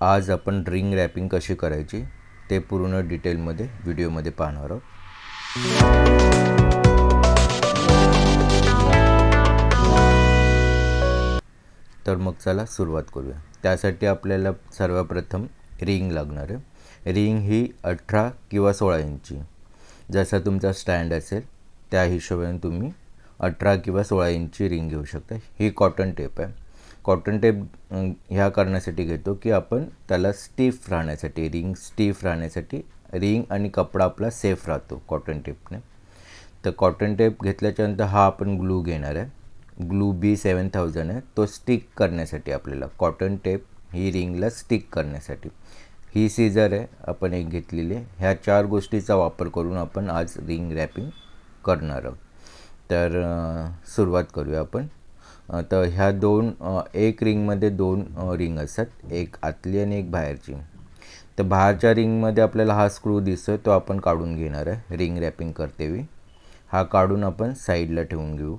आज आपण ring wrapping कशी करायची ते पूर्ण डिटेलमध्ये व्हिडिओमध्ये पाहणार आहोत. तर मग चला सुरुवात करूया. त्यासाठी आपल्याला सर्वप्रथम रिंग लागणार आहे. रिंग ही 18 किंवा 16 इंची, जसा तुमचा स्टँड असेल त्या हिशोबाने तुम्ही 18 किंवा 16 इंची रिंग घेऊ शकता. ही कॉटन टेप आहे. कॉटन टेप ह्या करण्यासाठी घेतो की आपण त्याला स्टिफ राहण्यासाठी, रिंग स्टिफ राहण्यासाठी, रिंग आणि कपडा आपला सेफ राहतो कॉटन टेपने. तर कॉटन टेप घेतल्याच्यानंतर हा आपण ग्लू घेणार आहे. ग्लू B7000 आहे. तो स्टिक करण्यासाठी आपल्याला कॉटन टेप ही रिंगला स्टिक करण्यासाठी. ही सीझर आहे आपण एक घेतलेली आहे. ह्या 4 गोष्टीचा वापर करून आपण आज रिंग रॅपिंग करणार आहोत. तर सुरुवात करूया आपण. तर ह्या एक रिंगमध्ये 2 रिंग असतात, एक आतली आणि एक बाहेरची. तर बाहेरच्या रिंगमध्ये आपल्याला हा स्क्रू दिसतो, तो आपण काढून घेणार आहे रिंग रॅपिंग करतेवेळी. हा काढून आपण साईडला ठेवून घेऊ.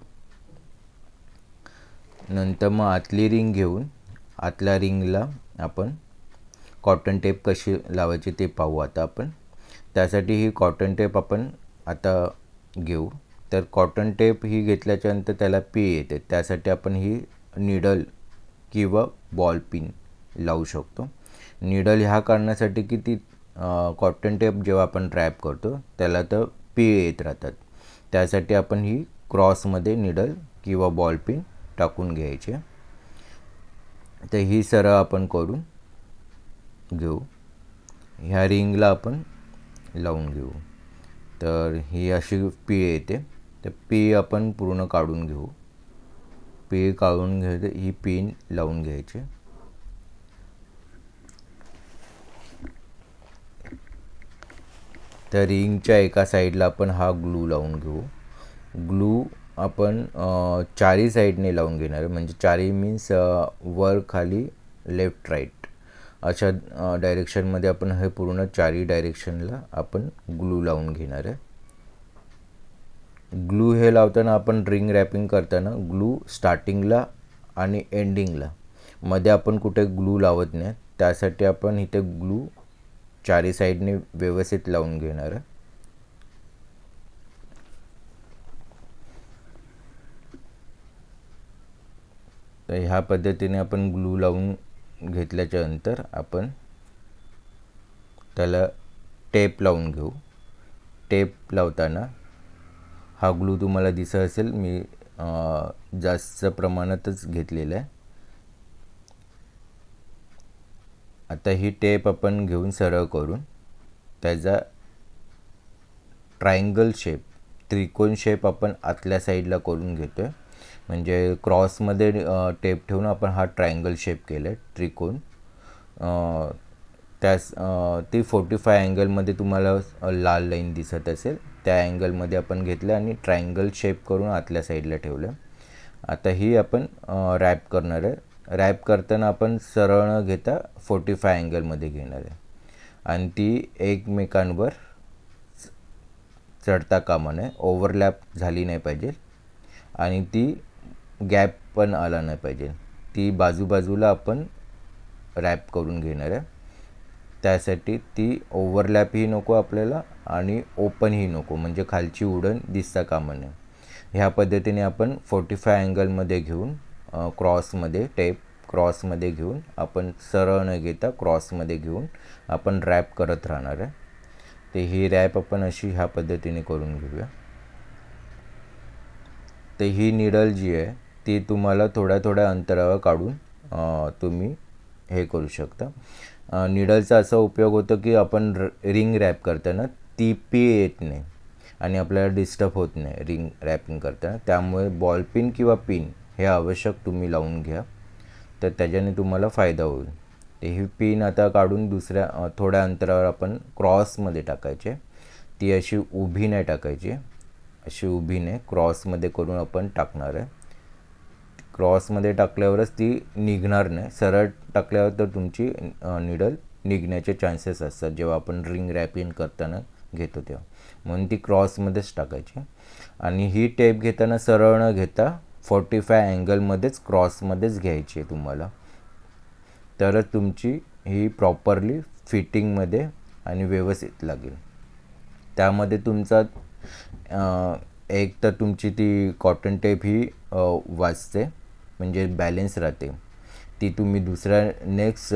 नंतर मग आतली रिंग घेऊन आतल्या रिंगला आपण कॉटन टेप कशी लावायची ते पाहू आता आपण. त्यासाठी ही कॉटन टेप आपण आता घेऊ. तर कॉटन टेप ही घेतल्याच्यानंतर त्याला पी येते, त्यासाठी आपण ही निडल किंवा बॉल पिन लावू शकतो. निडल ह्या करण्यासाठी की ती कॉटन टेप जेव्हा आपण रॅप करतो त्याला तर पी येत राहतात, त्यासाठी आपण ही क्रॉसमध्ये निडल किंवा बॉल पिन टाकून घ्यायचे. तर ही सरळ आपण करून घेऊ. ह्या रिंगला आपण लावून घेऊ. तर ही अशी पी येते, तर पी आपण पूर्ण काढून घेऊ. पी काढून घ्यायचं, ही पिन लावून घ्यायची. तर रिंगच्या एका साईडला आपण हा ग्लू लावून घेऊ. ग्लू आपण 4ही साईडने लावून घेणार, म्हणजे 4ही मीन्स वर खाली लेफ्ट राईट अशा डायरेक्शनमध्ये आपण हे पूर्ण 4ही डायरेक्शनला आपण ग्लू लावून घेणार आहे. ग्लू हे लावताना आपण रिंग रॅपिंग करताना ग्लू स्टार्टिंगला आणि एंडिंगला, मध्ये आपण कुठे ग्लू लावत नाही, त्यासाठी आपण इथे ग्लू 4ही साईडने व्यवस्थित लावून घेणार आहे. तर ह्या पद्धतीने आपण ग्लू लावून घेतल्याच्या नंतर आपण त्याला टेप लावून घेऊ. टेप लावताना हा ग्लू तुम्हाला दिसत असेल, मी जास्त प्रमाणातच घेतलेला आहे. आता ही टेप आपण घेऊन सरळ करून त्याचा ट्रायंगल शेप, त्रिकोण शेप आपण आतल्या साईडला करून घेतो आहे. म्हणजे क्रॉसमध्ये टेप ठेवून आपण हा ट्रायंगल शेप केला आहे, त्रिकोण. त्यास ती 45 अँगलमध्ये तुम्हाला लाल लाईन दिसत असेल, त्या अँगलमध्ये आपण घेतलं आणि ट्रायंगल शेप करून आतल्या साईडला ठेवलं. आता ही आपण रॅप करणार आहे. रॅप करताना आपण सरळ न घेता 45 अँगलमध्ये घेणार आहे आणि ती एकमेकांवर चढता कामा नये, ओव्हरलॅप झाली नाही पाहिजे आणि ती गॅप पण आला नाही पाहिजे. ती बाजूबाजूला आपण रॅप करून घेणार आहे. त्यासाठी ती ओव्हरलॅपही नको आपल्याला आणि ओपनही नको, म्हणजे खालची उडण दिसता कामा नये. ह्या पद्धतीने आपण 45 अँगलमध्ये घेऊन क्रॉसमध्ये टेप क्रॉसमध्ये घेऊन आपण सरळ न घेता क्रॉसमध्ये घेऊन आपण रॅप करत राहणार आहे. ते ही रॅप आपण अशी ह्या पद्धतीने करून घेऊया. तर ही निडल जी आहे ती तुम्हाला थोड्या थोड्या अंतरावर काढून तुम्ही हे करू शकता. निडलचा असा उपयोग होतो की आपण रिंग रॅप करताना ती पी येत नाही आणि आपल्याला डिस्टर्ब होत नाही रिंग रॅपिंग करताना. त्यामुळे बॉल पिन किंवा पिन हे आवश्यक तुम्ही लावून घ्या, तर त्याच्याने तुम्हाला फायदा होईल. ते ही पिन आता काढून दुसऱ्या थोड्या अंतरावर आपण क्रॉसमध्ये टाकायचे. ती अशी उभी नाही टाकायची, अशी उभी नाही, क्रॉसमध्ये करून आपण टाकणार आहे. क्रॉसमध्ये टाकल्यावरच ती निघणार नाही. सरळ टाकल्यावर तर तुमची निडल निघण्याचे चान्सेस असतात जेव्हा आपण रिंग रॅपिंग करताना घेतो तेव्हा, म्हणून ती क्रॉसमध्येच टाकायची. आणि ही टेप घेताना सरळ न घेता 45 अँगलमध्येच क्रॉसमध्येच घ्यायची आहे तुम्हाला, तरच तुमची ही प्रॉपरली फिटिंगमध्ये आणि व्यवस्थित लागेल. त्यामध्ये तुमचा एक तर तुमची ती कॉटन टेप ही वाचते, म्हणजे बॅलेन्स राहते. ती तुम्ही दुसऱ्या नेक्स्ट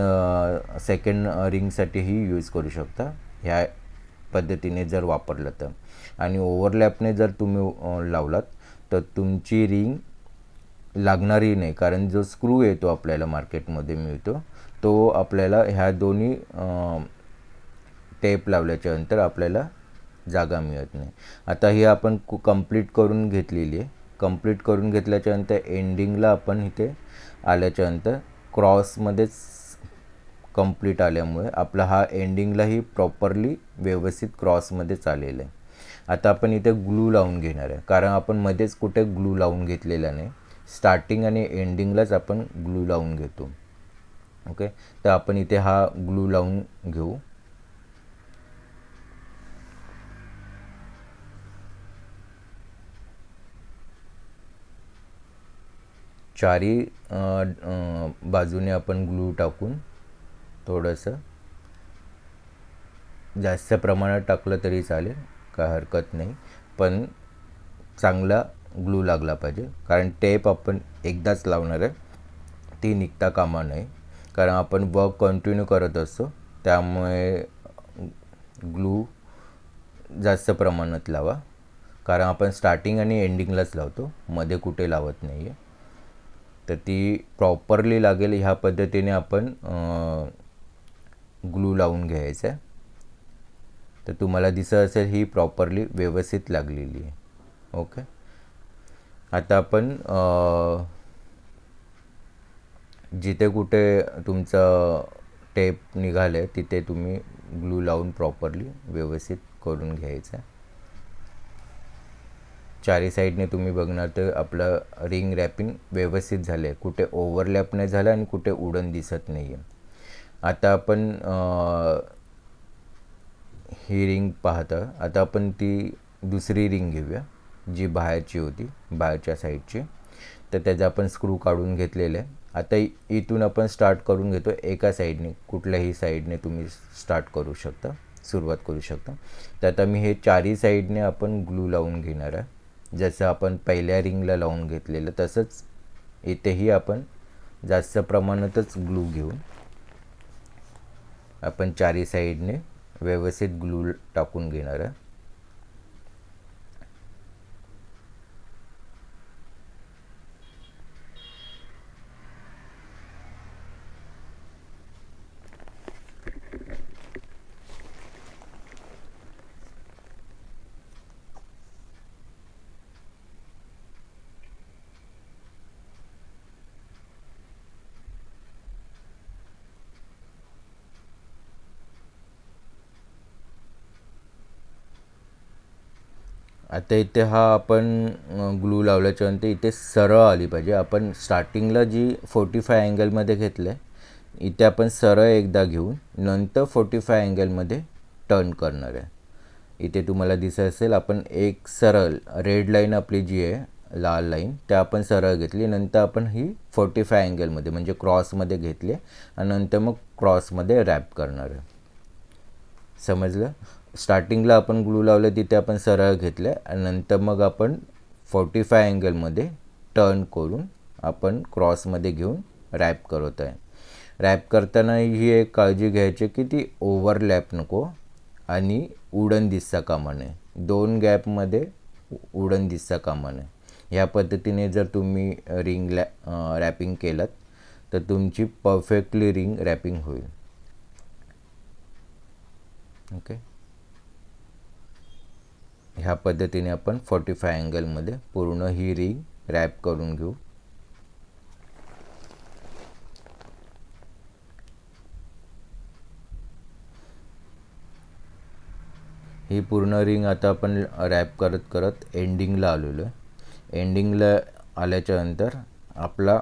सेकंड रिंगसाठीही यूज करू शकता ह्या पद्धतीने जर वापरलं तर. आणि ओव्हरलॅपने जर तुम्ही लावलात तर तुमची रिंग लागणारही नाही, कारण जो स्क्रू येतो आपल्याला मार्केटमध्ये मिळतो तो आपल्याला ह्या दोन्ही टेप लावल्याच्या नंतर आपल्याला जागा मिळत नाही. आता ही आपण कंप्लीट करून घेतलेली आहे. कंप्लीट करून घेतल्याच्यानंतर एंडिंगला आपण इथे आल्याच्यानंतर क्रॉसमध्येच कंप्लीट आल्यामुळे आपला हा एंडिंगलाही प्रॉपरली व्यवस्थित क्रॉसमध्येच आलेलं आहे. आता आपण इथे ग्लू लावून घेणार आहे, कारण आपण मध्येच कुठे ग्लू लावून घेतलेला नाही. स्टार्टिंग आणि एंडिंगलाच आपण ग्लू लावून घेतो. ओके, तर आपण इथे हा ग्लू लावून घेऊ. चारी बाजूने आपण ग्लू टाकून थोडंसं जास्त प्रमाणात टाकलं तरी चालेल, काय हरकत नाही, पण चांगला ग्लू लागला पाहिजे. कारण टेप आपण एकदाच लावणार आहे, ती निघता कामा नये, कारण आपण वर्क कंटिन्यू करत असतो. त्यामुळे ग्लू जास्त प्रमाणात लावा, कारण आपण स्टार्टिंग आणि एंडिंगलाच लावतो, मध्ये कुठे लावत नाही आहे. तर ती प्रॉपरली लागेल ह्या पद्धतीने आपण ग्लू लावून घ्यायचं आहे. तर तुम्हाला दिसत असेल ही प्रॉपरली व्यवस्थित लागलेली आहे. ओके, आता आपण जिथे कुठे तुमचं टेप निघालं आहे तिथे तुम्ही ग्लू लावून प्रॉपरली व्यवस्थित करून घ्यायचं आहे. चारी साईडने तुम्ही बघणार तर आपलं रिंग रॅपिंग व्यवस्थित झालं आहे, कुठे ओव्हरलॅप नाही झालं आणि कुठे उडन दिसत नाही आहे. आता आपण ही रिंग पाहता, आता आपण ती दुसरी रिंग घेऊया जी बाहेरची होती, बाहेरच्या साईडची. तर त्याचा आपण स्क्रू काढून घेतलेला आहे. आता इथून आपण स्टार्ट करून घेतो. एका साईडने, कुठल्याही साईडने तुम्ही स्टार्ट करू शकता, सुरुवात करू शकता. तर आता मी हे चारी साईडने आपण ग्लू लावून घेणार आहे. जसं आपण पहिल्या रिंगला लावून घेतलेलं तसंच इथेही आपण जास्त प्रमाणातच ग्लू घेऊन आपण चारी साईडने व्यवस्थित ग्लू टाकून घेणार आहे. आता इथे हा आपण ग्लू लावल्याच्यानंतर इथे सरळ आली पाहिजे. आपण स्टार्टिंगला जी 45 अँगलमध्ये घेतलं आहे, इथे आपण सरळ एकदा घेऊन नंतर 45 अँगलमध्ये टर्न करणार आहे. इथे तुम्हाला दिसत असेल आपण एक सरळ रेड लाईन आपली जी आहे लाल लाईन, त्या आपण सरळ घेतली, नंतर आपण ही 45 अँगलमध्ये म्हणजे क्रॉसमध्ये घेतली आणि नंतर मग क्रॉसमध्ये रॅप करणार आहे. समजलं? स्टार्टिंगला आपण ग्लू लावलं तिथे आपण सरळ घेतलं आणि नंतर मग आपण 45 अँगलमध्ये टर्न करून आपण क्रॉसमध्ये घेऊन रॅप करत आहे. रॅप करताना ही एक काळजी घ्यायची की ती ओव्हरलॅप नको आणि उडन दिसता कामा नये, दोन गॅपमध्ये उडन दिसता कामा नये. ह्या पद्धतीने जर तुम्ही रिंग रॅपिंग केलात तर तुमची परफेक्टली रिंग रॅपिंग होईल. ओके, ह्या पद्धतीने आपण 45 अँगलमध्ये पूर्ण ही रिंग रॅप करून घेऊ. ही पूर्ण रिंग आता आपण रॅप करत करत एंडिंगला आलेलो आहे. एंडिंगला आल्याच्यानंतर आपला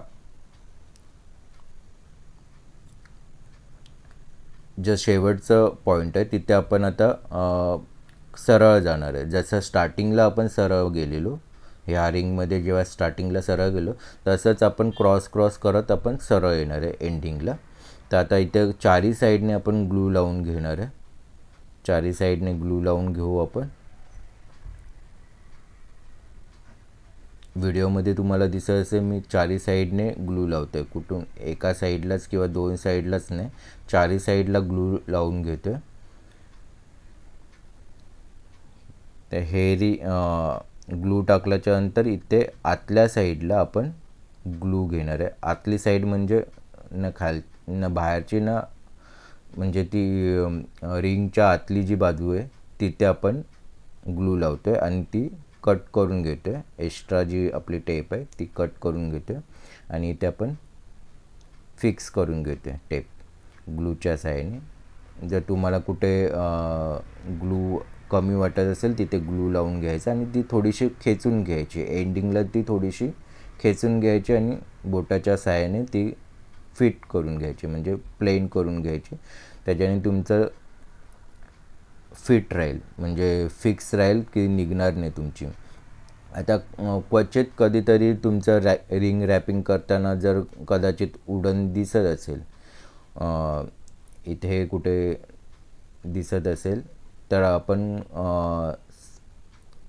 जो शेवटचं पॉईंट आहे तिथे आपण आता सरळ जाणार आहे. जसं स्टार्टिंगला आपण सरळ गेलेलो, ह्या रिंगमध्ये जेव्हा स्टार्टिंगला सरळ गेलो तसंच आपण क्रॉस करत आपण सरळ येणार आहे एंडिंगला. तर आता इथे चारही साईडने आपण ग्लू लावून घेणार आहे. चारही साईडने ग्लू लावून घेऊ आपण. व्हिडिओमध्ये तुम्हाला दिसत असेल मी चारही साईडने ग्लू लावतो आहे. कुठून एका साईडलाच किंवा दोन साईडलाच नाही, चारही साईडला ग्लू लावून घेतो आहे. तर हे ग्लू टाकल्याच्या नंतर इथे आतल्या साईडला आपण ग्लू घेणार आहे. आतली साईड म्हणजे न बाहेरची ना, म्हणजे ती रिंगच्या आतली जी बाजू आहे तिथे आपण ग्लू लावतो आहे आणि ती कट करून घेतो आहे. एक्स्ट्रा जी आपली टेप आहे ती कट करून घेतो आहे आणि इथे आपण फिक्स करून घेतो आहे टेप ग्लूच्या साहाय्याने. जर तुम्हाला कुठे ग्लू कमी वाटत असेल तिथे ग्लू लावून घ्यायचं आणि ती थोडीशी खेचून घ्यायची. एंडिंगला ती थोडीशी खेचून घ्यायची आणि बोटाच्या साहाय्याने ती फिट करून घ्यायची, म्हणजे प्लेन करून घ्यायची. त्याच्याने तुमचं फिट राहील, म्हणजे फिक्स राहील की निघणार नाही तुमची. आता क्वचित कधीतरी तुमचं रिंग रॅपिंग करताना जर कदाचित उडन दिसत असेल, इथे कुठे दिसत असेल तर आपण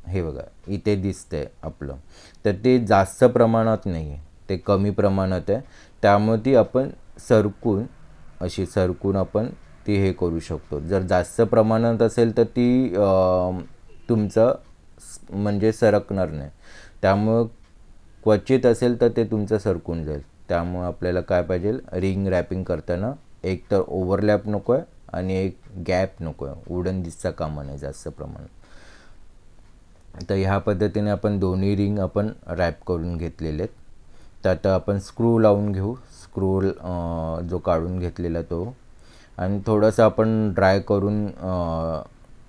हे बघा इथे दिसतंय आपलं, तर ते जास्त प्रमाणात नाही आहे, ते कमी प्रमाणात आहे. त्यामुळे ती आपण सरकून आपण ती हे करू शकतो. जर जास्त प्रमाणात असेल तर ती तुमचं म्हणजे सरकणार नाही. त्यामुळं क्वचित असेल तर ते तुमचं सरकून जाईल. त्यामुळं आपल्याला काय पाहिजे, रिंग रॅपिंग करताना एक तर ओव्हरलॅप नको आहे आणि एक गॅप नको आहे, उडन दिसता कामा नाही जास्त प्रमाणात. तर ह्या पद्धतीने आपण दोन्ही रिंग आपण रॅप करून घेतलेले आहेत. तर आता आपण स्क्रू लावून घेऊ. स्क्रू जो काढून घेतलेला तो, आणि थोडंसं आपण ड्राय करून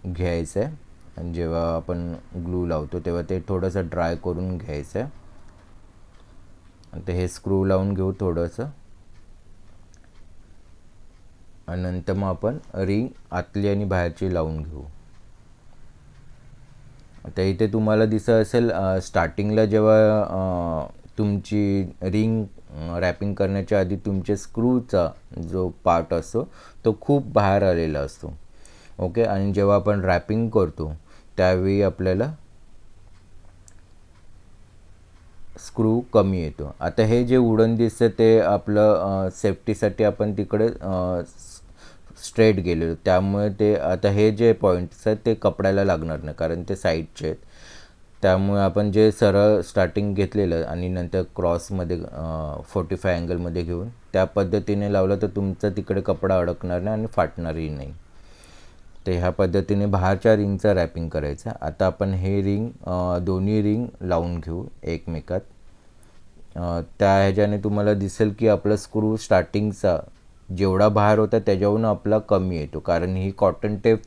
घ्यायचं आहे. आणि जेव्हा आपण ग्लू लावतो तेव्हा ते थोडंसं ड्राय करून घ्यायचं आहे. आता हे स्क्रू लावून घेऊ थोडंसं, आणि नंतर मग आपण रिंग आतली आणि बाहेरची लावून घेऊ. आता इथे तुम्हाला दिसत असेल स्टार्टिंगला जेव्हा तुमची रिंग रॅपिंग करण्याच्या आधी तुमचे स्क्रूचा जो पार्ट असतो तो खूप बाहेर आलेला असतो. ओके, आणि जेव्हा आपण रॅपिंग करतो त्यावेळी आपल्याला स्क्रू कमी येतो. आता हे जे उडन दिसतं ते आपलं सेफ्टीसाठी आपण तिकडे स्ट्रेट गेलेलो, त्यामुळे ते आता हे जे पॉईंट्स आहेत ते कपड्याला लागणार नाही, कारण ते साईडचे आहेत. त्यामुळे आपण जे सरळ स्टार्टिंग घेतलेलं आणि नंतर क्रॉसमध्ये 45 अँगलमध्ये घेऊन त्या पद्धतीने लावलं तर तुमचा तिकडे कपडा अडकणार नाही आणि फाटणारही नाही. तर ह्या पद्धतीने बाहेरच्या रिंगचं रॅपिंग करायचं. आता आपण हे रिंग दोन्ही रिंग लावून घेऊ एकमेकात. त्या ह्याच्याने तुम्हाला दिसेल की आपला स्क्रू स्टार्टिंगचा जेवढा बाहेर होता त्याच्याहून आपला कमी येतो, कारण ही कॉटन टेप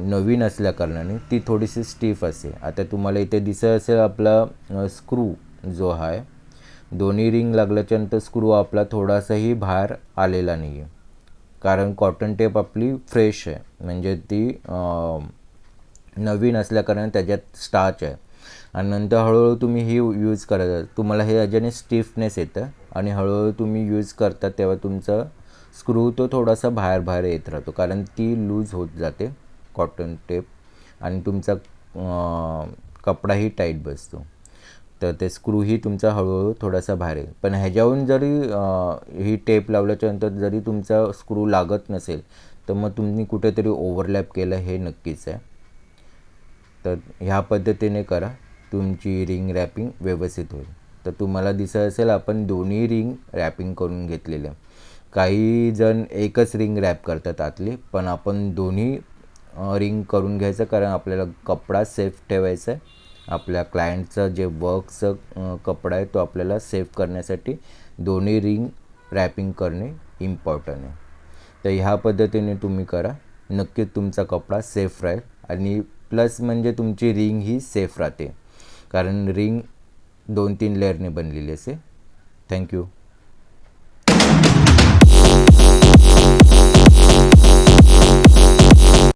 नवीन असल्याकारणाने ती थोडीशी स्टिफ असते. आता तुम्हाला इथे दिसत असेल आपला स्क्रू जो आहे, दोन्ही रिंग लागल्याच्यानंतर स्क्रू आपला थोडासाही बाहेर आलेला नाही आहे, कारण कॉटन टेप आपली फ्रेश आहे, म्हणजे ती नवीन असल्याकारणाने त्याच्यात स्टार्च आहे. आणि नंतर हळूहळू तुम्ही ही यूज करायचं, तुम्हाला हे याच्याने स्टिफनेस येतं आणि हळूहळू तुम्ही यूज करता तेव्हा तुमचा स्क्रू तो थोडासा बाहेर येत राहतो, कारण ती लूज होत जाते कॉटन टेप आणि तुमचा कपडाही टाईट बसतो. तर ते स्क्रूही तुमचा हळूहळू थोडासा बाहेर येईल. पण ह्याच्याहून जरी ही टेप लावल्याच्यानंतर जरी तुमचा स्क्रू लागत नसेल तर मग तुम्ही कुठेतरी ओव्हरलॅप केलं हे नक्कीच आहे. तर ह्या पद्धतीने करा, तुमची रिंग रॅपिंग व्यवस्थित होईल. तर तुम्हाला दिसत असेल आपण दोन्ही रिंग रॅपिंग करून घेतलेले. काही जण एकच रिंग रॅप करतात आतली, पण आपण दोन्ही रिंग करून घ्यायचं, कारण आपल्याला कपडा सेफ ठेवायचा आहे. आपल्या क्लायंटचं जे वर्कचं कपडा आहे तो आपल्याला सेफ करण्यासाठी दोन्ही रिंग रॅपिंग करणे इम्पॉर्टंट आहे. तर ह्या पद्धतीने तुम्ही करा, नक्कीच तुमचा कपडा सेफ राहील. आणि प्लस म्हणजे तुमची रिंग ही सेफ राहते, कारण रिंग 2-3 लेअरने बनलेली असे. थँक्यू.